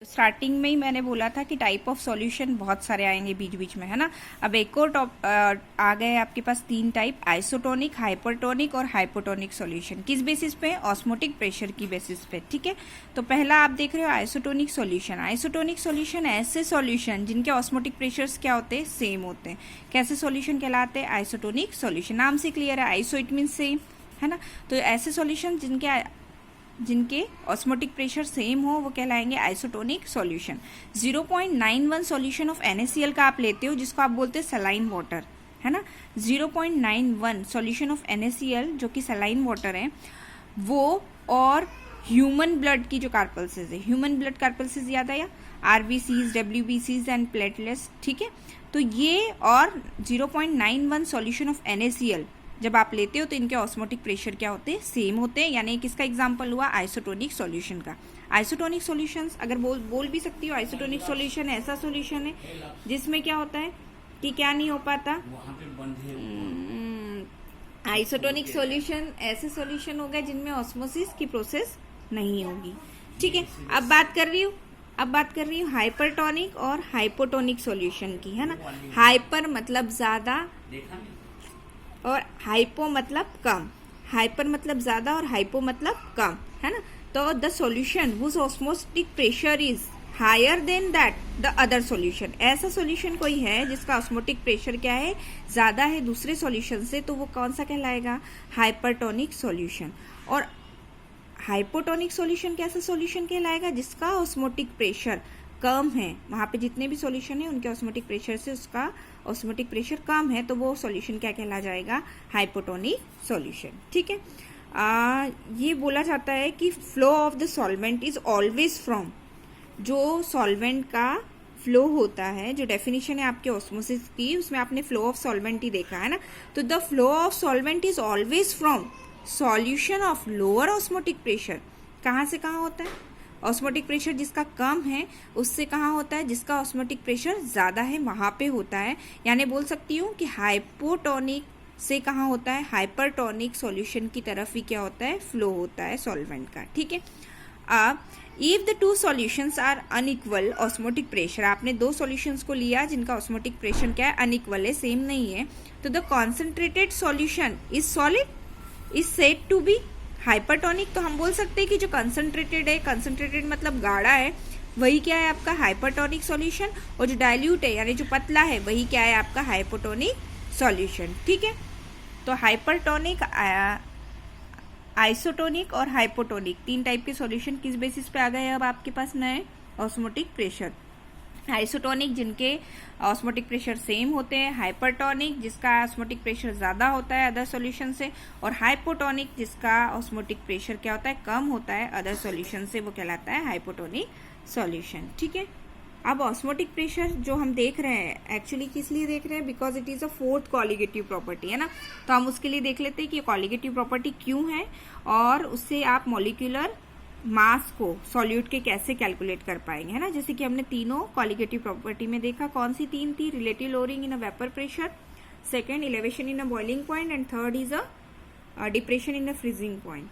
Starting में ही मैंने बोला था कि टाइप ऑफ सॉल्यूशन बहुत सारे आएंगे बीच बीच में, है ना। अब एक और आ गए आपके पास तीन टाइप, आइसोटोनिक, हाइपरटोनिक और हाइपोटोनिक सॉल्यूशन। किस बेसिस पे? ऑस्मोटिक प्रेशर की बेसिस पे, ठीक है। तो पहला आप देख रहे हो आइसोटोनिक सॉल्यूशन। आइसोटोनिक सॉल्यूशन ऐसे सॉल्यूशन जिनके ऑस्मोटिक प्रेशर्स क्या होते हैं? सेम होते हैं। कैसे सॉल्यूशन कहलाते हैं? Isotonic solution. नाम से क्लियर है, आइसो इट मीन सेम, है ना। तो ऐसे सॉल्यूशन जिनके ऑस्मोटिक प्रेशर सेम हो वो कहलाएंगे isotonic solution. 0.91 solution of NaCl का आप लेते हो जिसको आप बोलते हैं सलाइन वाटर, है ना। 0.91 सॉल्यूशन ऑफ NaCl जो कि सलाइन वाटर है वो, और ह्यूमन ब्लड की जो कार्पल्सेस है, ह्यूमन ब्लड कार्पल्सेस याद आया, RBCs, WBCs एंड प्लेटलेट्स, ठीक है। तो ये और 0.91 सॉल्यूशन ऑफ NaCl जब आप लेते हो तो इनके ऑस्मोटिक प्रेशर क्या होते हैं? सेम होते हैं। यानी किसका एग्जांपल हुआ? आइसोटोनिक सॉल्यूशन का। आइसोटोनिक सॉल्यूशंस अगर बोल भी सकती हो, आइसोटोनिक सॉल्यूशन ऐसा सॉल्यूशन है जिसमें क्या होता है कि क्या नहीं हो पाता। आइसोटोनिक सॉल्यूशन ऐसे सॉल्यूशन हो गए जिनमें ऑस्मोसिस की प्रोसेस नहीं होगी, ठीक है। अब बात कर रही हूँ हाइपरटोनिक और हाइपोटोनिक सॉल्यूशन की, है ना। हाइपर मतलब ज्यादा और हाइपो मतलब कम। हाइपर मतलब ज्यादा और हाइपो मतलब कम, है ना। तो the solution whose osmotic pressure is higher than that the other solution. ऐसा सॉल्यूशन कोई है जिसका ऑस्मोटिक प्रेशर क्या है? ज्यादा है दूसरे सॉल्यूशन से, तो वो कौन सा कहलाएगा? Hypertonic solution. और हाइपोटोनिक सॉल्यूशन कैसा सॉल्यूशन कहलाएगा? जिसका ऑस्मोटिक प्रेशर कम है। वहां पे जितने भी सॉल्यूशन है उनके ऑस्मोटिक प्रेशर से उसका ऑस्मोटिक प्रेशर कम है, तो वो सॉल्यूशन क्या कहला जाएगा? हाइपोटोनिक सॉल्यूशन, ठीक है। ये बोला जाता है कि flow of the solvent is always from, जो सॉल्वेंट का फ्लो होता है, जो डेफिनेशन है आपके ऑस्मोसिस की उसमें आपने फ्लो ऑफ सॉल्वेंट ही देखा है ना। तो the flow of solvent is always from solution of lower osmotic pressure. कहाँ से कहाँ होता है? ऑस्मोटिक प्रेशर जिसका कम है उससे कहाँ होता है? जिसका ऑस्मोटिक प्रेशर ज्यादा है वहां पे होता है। यानी बोल सकती हूँ कि हाइपोटोनिक से कहाँ होता है? हाइपरटोनिक सॉल्यूशन की तरफ ही क्या होता है? फ्लो होता है सॉल्वेंट का, ठीक है। अब if the two solutions are unequal osmotic pressure, आपने दो सॉल्यूशंस को लिया जिनका ऑस्मोटिक प्रेशर क्या है? अनइक्वल है, सेम नहीं है, तो the concentrated solution is solid is said to be hypertonic. तो हम बोल सकते हैं कि जो कंसंट्रेटेड है, कंसंट्रेटेड मतलब गाढ़ा है, वही क्या है आपका? Hypertonic solution. और जो डाइल्यूट है यानी जो पतला है वही क्या है आपका? हाइपोटोनिक सॉल्यूशन, ठीक है। तो हाइपरटोनिक, आइसोटोनिक और हाइपोटोनिक तीन टाइप के सॉल्यूशन किस बेसिस पे आ गए अब आपके पास नए? Osmotic pressure. आइसोटोनिक जिनके ऑस्मोटिक प्रेशर सेम होते हैं, हाइपरटोनिक जिसका ऑस्मोटिक प्रेशर ज्यादा होता है अदर सॉल्यूशन से, और हाइपोटोनिक जिसका ऑस्मोटिक प्रेशर क्या होता है? कम होता है अदर सॉल्यूशन से, वो कहलाता है हाइपोटोनिक सॉल्यूशन, ठीक है। अब ऑस्मोटिक प्रेशर जो हम देख रहे हैं एक्चुअली किस लिए देख रहे हैं? Because it is a fourth colligative property, है ना। तो हम उसके लिए देख लेते हैं कि कॉलिगेटिव प्रॉपर्टी क्यों है और उससे आप मॉलिक्यूलर मास को सॉल्यूट के कैसे कैलकुलेट कर पाएंगे, है ना। जैसे कि हमने तीनों कॉलिगेटिव प्रॉपर्टी में देखा, कौन सी तीन थी? Relative lowering in a vapour pressure, second elevation in a boiling point, and third is a depression in a freezing point.